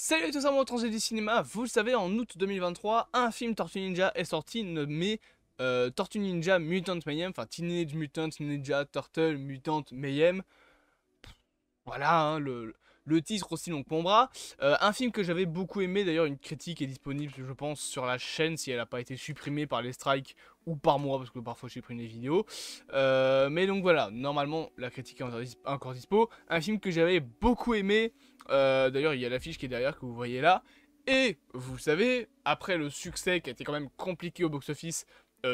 Salut à tous amoureux étrangers du cinéma, vous le savez, en août 2023, un film Tortue Ninja est sorti nommé Tortue Ninja Mutant Mayhem, enfin Teenage Mutant Ninja Turtle Mutant Mayhem. Voilà, hein, le titre aussi long que mon bras. Un film que j'avais beaucoup aimé, d'ailleurs une critique est disponible je pense sur la chaîne si elle n'a pas été supprimée par les strikes ou par moi parce que parfois je supprime les vidéos. Mais donc voilà, normalement la critique est encore dispo. Un film que j'avais beaucoup aimé, d'ailleurs il y a l'affiche qui est derrière que vous voyez là. Et vous le savez, après le succès qui a été quand même compliqué au box-office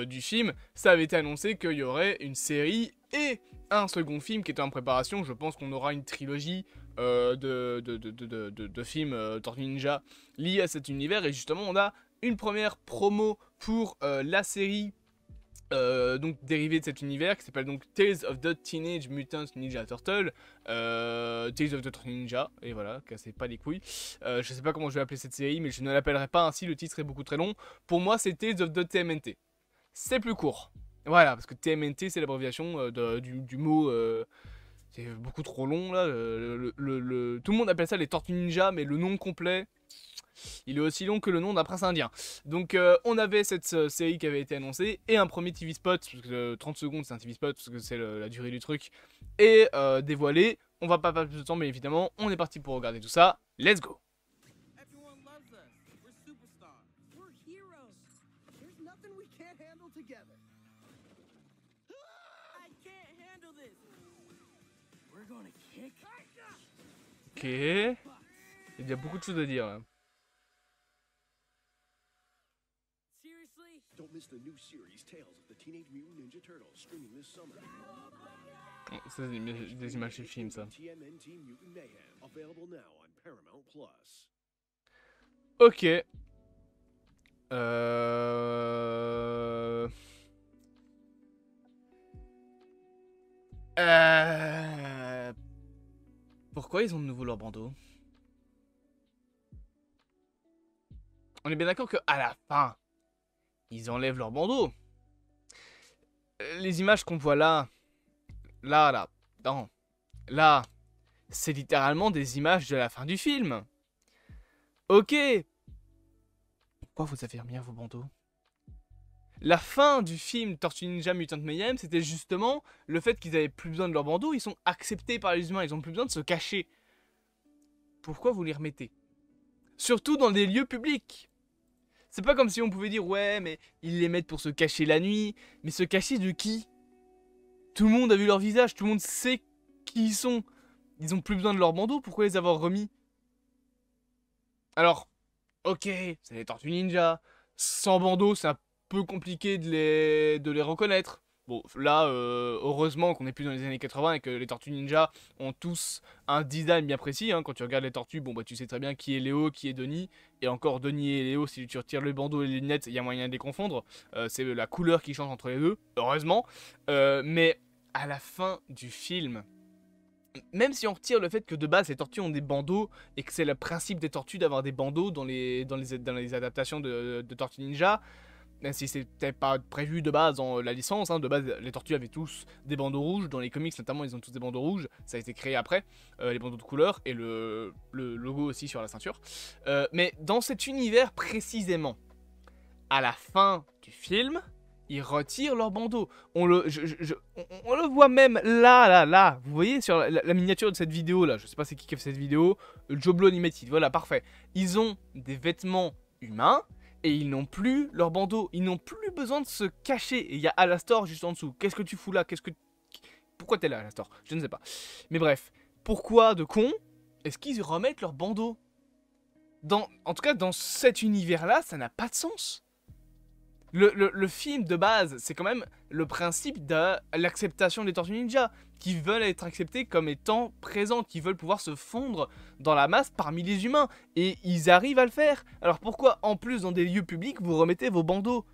du film, ça avait été annoncé qu'il y aurait une série et un second film qui était en préparation. Je pense qu'on aura une trilogie de films Tortue Ninja liés à cet univers. Et justement, on a une première promo pour la série donc dérivée de cet univers qui s'appelle donc Tales of the Teenage Mutant Ninja Turtle. Tales of the Tortue Ninja, et voilà, cassez pas les couilles. Je sais pas comment je vais appeler cette série, mais je ne l'appellerai pas ainsi, le titre est beaucoup très long. Pour moi, c'est Tales of the TMNT. C'est plus court. Voilà, parce que TMNT, c'est l'abréviation du mot. C'est beaucoup trop long là. Tout le monde appelle ça les Tortues Ninja, mais le nom complet, il est aussi long que le nom d'un prince indien. Donc on avait cette série qui avait été annoncée et un premier TV spot, parce que 30 secondes c'est un TV spot, parce que c'est la durée du truc, et dévoilé. On va pas perdre plus de temps, mais évidemment, on est parti pour regarder tout ça. Let's go! Ok. Il y a beaucoup de choses à dire là. Don't miss the new series Tales of the Teenage Mutant Ninja Turtles streaming this summer. Ça c'est des images du film ça. TMNT Mutant Mayhem, available now on Paramount Plus. Ok. Pourquoi ils ont de nouveau leur bandeau? On est bien d'accord qu'à la fin, ils enlèvent leur bandeau. Les images qu'on voit là, là, c'est littéralement des images de la fin du film. Ok. Pourquoi vous avez remis vos bandeaux? La fin du film Tortue Ninja Mutant Mayhem, c'était justement le fait qu'ils avaient plus besoin de leur bandeau, ils sont acceptés par les humains, ils ont plus besoin de se cacher. Pourquoi vous les remettez? Surtout dans des lieux publics. C'est pas comme si on pouvait dire ouais mais ils les mettent pour se cacher la nuit, mais se cacher de qui? Tout le monde a vu leur visage, tout le monde sait qui ils sont. Ils ont plus besoin de leur bandeau, pourquoi les avoir remis? Alors, ok, c'est les Tortues Ninja, sans bandeau c'est un peu compliqué de les reconnaître. Bon, là, heureusement qu'on n'est plus dans les années 80 et que les Tortues Ninja ont tous un design bien précis. Hein. Quand tu regardes les tortues, bon bah tu sais très bien qui est Léo, qui est Denis. Et encore Denis et Léo, si tu retires le bandeau et les lunettes, il y a moyen de les confondre. C'est la couleur qui change entre les deux, heureusement. Mais à la fin du film, même si on retire le fait que de base les tortues ont des bandeaux et que c'est le principe des tortues d'avoir des bandeaux dans les adaptations de Tortues Ninja, même si c'était pas prévu de base dans la licence, hein, de base les tortues avaient tous des bandeaux rouges, dans les comics notamment ils ont tous des bandeaux rouges, ça a été créé après, les bandeaux de couleur et le logo aussi sur la ceinture. Mais dans cet univers précisément, à la fin du film, ils retirent leur bandeau. On le voit même là. Vous voyez sur la miniature de cette vidéo là, je sais pas c'est qui a fait cette vidéo, Joblo Animated, voilà parfait. Ils ont des vêtements humains, et ils n'ont plus leur bandeau, ils n'ont plus besoin de se cacher. Et il y a Alastor juste en dessous. Qu'est-ce que tu fous là? Pourquoi t'es là, Alastor? Je ne sais pas. Mais bref, pourquoi de con est-ce qu'ils remettent leur bandeau? En tout cas, dans cet univers-là, ça n'a pas de sens. Le film de base, c'est quand même le principe de l'acceptation des Tortues Ninja, qui veulent être acceptés comme étant présents, qui veulent pouvoir se fondre dans la masse parmi les humains, et ils arrivent à le faire. Alors pourquoi en plus dans des lieux publics vous remettez vos bandeaux?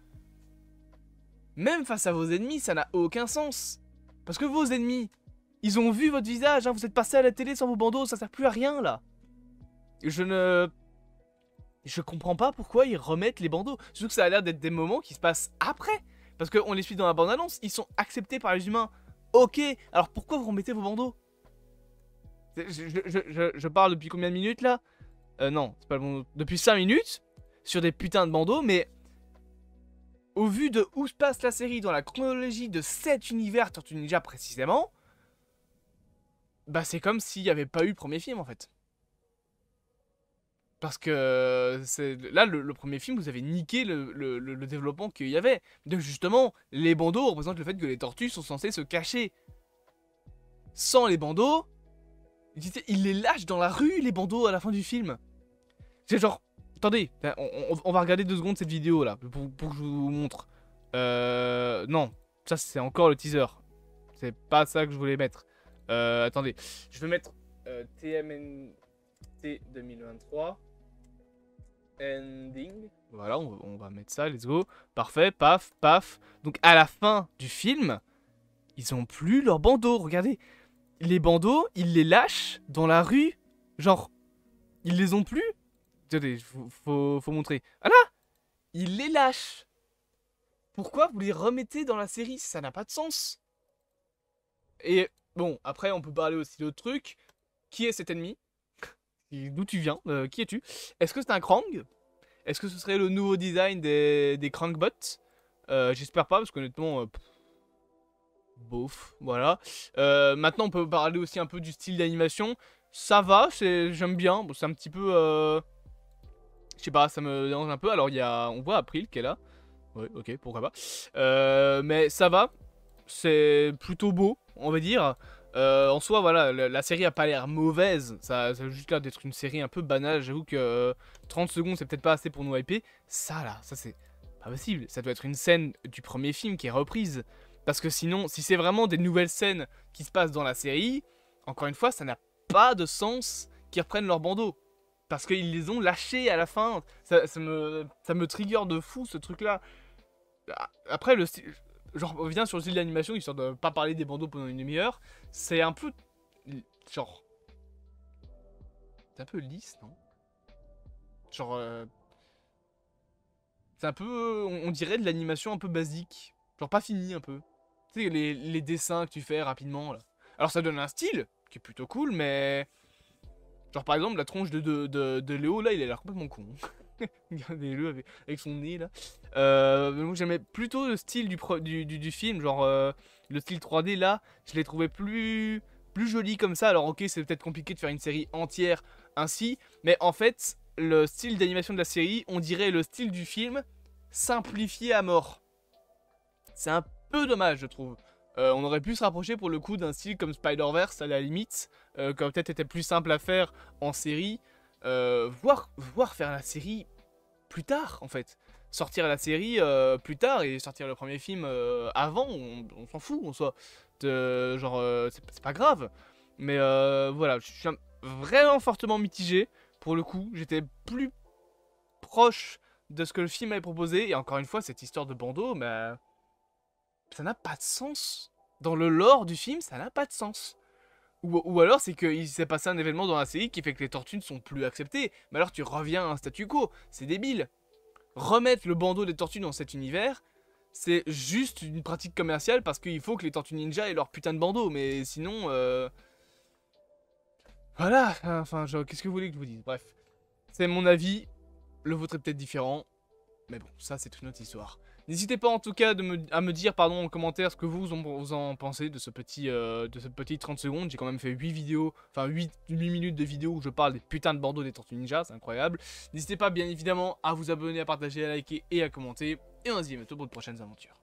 Même face à vos ennemis, ça n'a aucun sens. Parce que vos ennemis, ils ont vu votre visage, hein, vous êtes passé à la télé sans vos bandeaux, ça sert plus à rien là. Je comprends pas pourquoi ils remettent les bandeaux. Surtout que ça a l'air d'être des moments qui se passent après. Parce qu'on les suit dans la bande-annonce, ils sont acceptés par les humains. Ok, alors pourquoi vous remettez vos bandeaux? Je parle depuis combien de minutes là? Non, c'est pas le bandeau. Depuis 5 minutes, sur des putains de bandeaux, mais au vu de où se passe la série dans la chronologie de cet univers Tortue Ninja précisément, bah c'est comme s'il n'y avait pas eu le premier film en fait. Parce que là, le premier film, vous avez niqué le développement qu'il y avait. Donc justement, les bandeaux représentent le fait que les tortues sont censées se cacher. Sans les bandeaux, ils les lâchent dans la rue, les bandeaux, à la fin du film. C'est genre... Attendez, on va regarder 2 secondes cette vidéo là, pour que je vous montre. Non, ça c'est encore le teaser. C'est pas ça que je voulais mettre. Attendez, je vais mettre TMNT 2023. Ending. Voilà, on va mettre ça, let's go. Parfait, paf, paf. Donc à la fin du film, ils ont plus leurs bandeaux, regardez. Les bandeaux, ils les lâchent dans la rue. Genre, ils les ont plus. Attendez, faut montrer. Ah là, ils les lâchent. Pourquoi vous les remettez dans la série? Ça n'a pas de sens. Et bon, après, on peut parler aussi d'autres trucs. Qui est cet ennemi? D'où tu viens? Qui es-tu? Est-ce que c'est un Krang? Est-ce que ce serait le nouveau design des Krangbots? J'espère pas, parce qu'honnêtement... bof, voilà. Maintenant, on peut parler aussi un peu du style d'animation. Ça va, j'aime bien. Bon, c'est un petit peu... je sais pas, ça me dérange un peu. Alors, on voit April qui est là. Ouais, ok, pourquoi pas. Mais ça va. C'est plutôt beau, on va dire. En soi, voilà, la série a pas l'air mauvaise. Ça a juste l'air d'être une série un peu banale. J'avoue que 30 secondes, c'est peut-être pas assez pour nous hyper. Ça, là, ça c'est pas possible. Ça doit être une scène du premier film qui est reprise. Parce que sinon, si c'est vraiment des nouvelles scènes qui se passent dans la série, encore une fois, ça n'a pas de sens qu'ils reprennent leur bandeau. Parce qu'ils les ont lâchés à la fin. Ça me trigger de fou, ce truc-là. Après, le style... Genre, on revient sur le style d'animation, histoire de pas parler des bandeaux pendant une demi-heure. C'est un peu... Genre... C'est un peu lisse, non? Genre... C'est un peu... On dirait de l'animation un peu basique. Genre pas fini, un peu. Tu sais, les dessins que tu fais rapidement, là. Alors ça donne un style, qui est plutôt cool, mais... Genre par exemple, la tronche de Léo, là, il a l'air complètement con. Regardez-le avec son nez là. Donc j'aimais plutôt le style du film, genre le style 3D là, je l'ai trouvé plus joli comme ça. Alors ok, c'est peut-être compliqué de faire une série entière ainsi, mais en fait, le style d'animation de la série, on dirait le style du film simplifié à mort. C'est un peu dommage, je trouve. On aurait pu se rapprocher pour le coup d'un style comme Spider-Verse à la limite, qui aurait peut-être été plus simple à faire en série. Voir faire la série plus tard en fait. Sortir la série plus tard et sortir le premier film avant, on s'en fout en soi. Genre, c'est pas grave. Mais voilà, je suis vraiment fortement mitigé. Pour le coup, j'étais plus proche de ce que le film avait proposé. Et encore une fois, cette histoire de bandeau, bah, ça n'a pas de sens. Dans le lore du film, ça n'a pas de sens. Ou alors c'est qu'il s'est passé un événement dans la série qui fait que les tortues ne sont plus acceptées. Mais alors tu reviens à un statu quo, c'est débile. Remettre le bandeau des tortues dans cet univers, c'est juste une pratique commerciale parce qu'il faut que les tortues ninja aient leur putain de bandeau. Mais sinon, voilà, enfin, qu'est-ce que vous voulez que je vous dise? Bref, c'est mon avis, le vôtre est peut-être différent. Mais bon, ça c'est une autre histoire. N'hésitez pas en tout cas à me dire en commentaire ce que vous en pensez de ce petit 30 secondes. J'ai quand même fait 8 vidéos, enfin 8 minutes de vidéo où je parle des putains de bandeaux des Tortues Ninja, c'est incroyable. N'hésitez pas bien évidemment à vous abonner, à partager, à liker et à commenter. Et on se dit à bientôt pour de prochaines aventures.